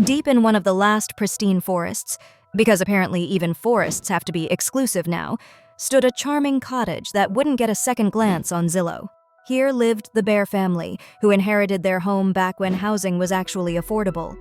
Deep in one of the last pristine forests, because apparently even forests have to be exclusive now, stood a charming cottage that wouldn't get a second glance on Zillow. Here lived the Bear family, who inherited their home back when housing was actually affordable.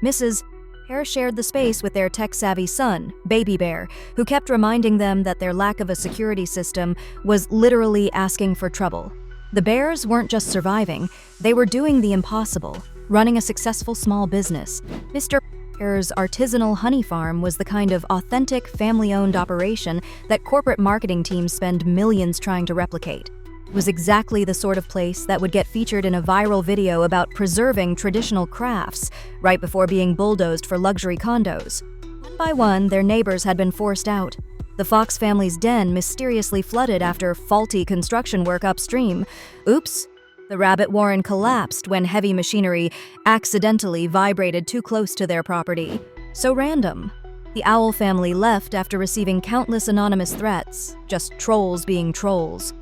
Mrs. Bear shared the space with their tech-savvy son, Baby Bear, who kept reminding them that their lack of a security system was literally asking for trouble. The Bears weren't just surviving, they were doing the impossible, running a successful small business. Mr. Bear's artisanal honey farm was the kind of authentic, family-owned operation that corporate marketing teams spend millions trying to replicate. It was exactly the sort of place that would get featured in a viral video about preserving traditional crafts, right before being bulldozed for luxury condos. One by one, their neighbors had been forced out. The Fox family's den mysteriously flooded after faulty construction work upstream. Oops! The rabbit warren collapsed when heavy machinery accidentally vibrated too close to their property. So random. The owl family left after receiving countless anonymous threats, just trolls being trolls.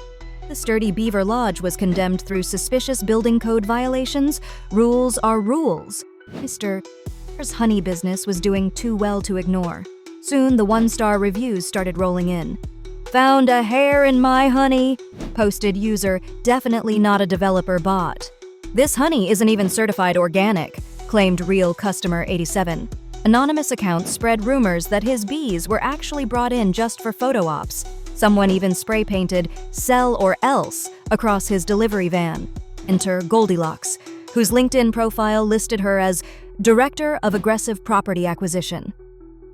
The sturdy beaver lodge was condemned through suspicious building code violations. Rules are rules. Mr. Bear's honey business was doing too well to ignore. Soon, the one-star reviews started rolling in. "Found a hair in my honey," posted user, definitely not a developer bot. "This honey isn't even certified organic," claimed real customer 87. Anonymous accounts spread rumors that his bees were actually brought in just for photo ops. Someone even spray-painted "sell or else" across his delivery van. Enter Goldilocks, whose LinkedIn profile listed her as Director of Aggressive Property Acquisition.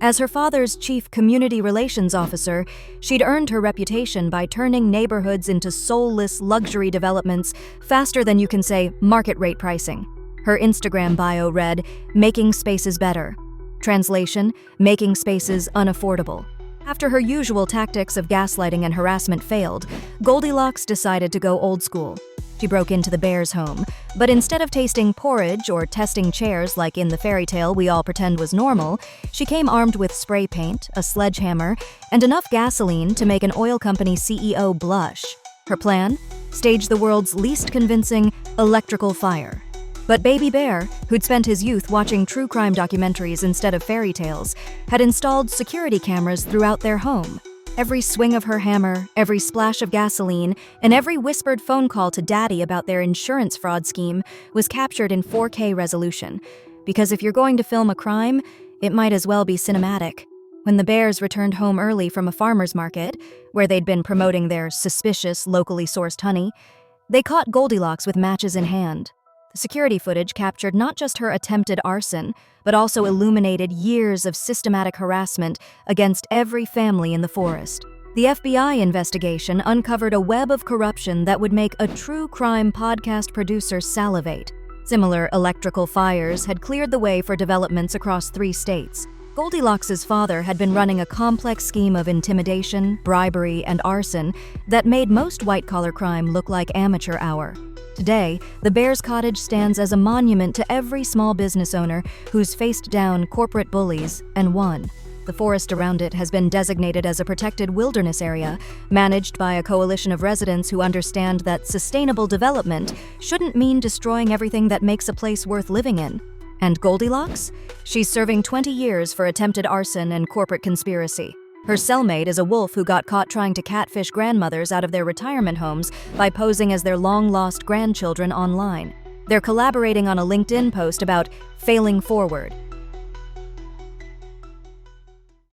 As her father's chief community relations officer, she'd earned her reputation by turning neighborhoods into soulless luxury developments faster than you can say market rate pricing. Her Instagram bio read, "Making spaces better." Translation, making spaces unaffordable. After her usual tactics of gaslighting and harassment failed, Goldilocks decided to go old school. She broke into the Bears' home, but instead of tasting porridge or testing chairs like in the fairy tale we all pretend was normal, she came armed with spray paint, a sledgehammer, and enough gasoline to make an oil company CEO blush. Her plan? Stage the world's least convincing electrical fire. But Baby Bear, who'd spent his youth watching true crime documentaries instead of fairy tales, had installed security cameras throughout their home. Every swing of her hammer, every splash of gasoline, and every whispered phone call to Daddy about their insurance fraud scheme was captured in 4K resolution. Because if you're going to film a crime, it might as well be cinematic. When the Bears returned home early from a farmer's market, where they'd been promoting their suspicious, locally sourced honey, they caught Goldilocks with matches in hand. The security footage captured not just her attempted arson, but also illuminated years of systematic harassment against every family in the forest. The FBI investigation uncovered a web of corruption that would make a true crime podcast producer salivate. Similar electrical fires had cleared the way for developments across 3 states. Goldilocks' father had been running a complex scheme of intimidation, bribery, and arson that made most white-collar crime look like amateur hour. Today, the Bears' cottage stands as a monument to every small business owner who's faced down corporate bullies and won. The forest around it has been designated as a protected wilderness area, managed by a coalition of residents who understand that sustainable development shouldn't mean destroying everything that makes a place worth living in. And Goldilocks? She's serving 20 years for attempted arson and corporate conspiracy. Her cellmate is a wolf who got caught trying to catfish grandmothers out of their retirement homes by posing as their long-lost grandchildren online. They're collaborating on a LinkedIn post about failing forward,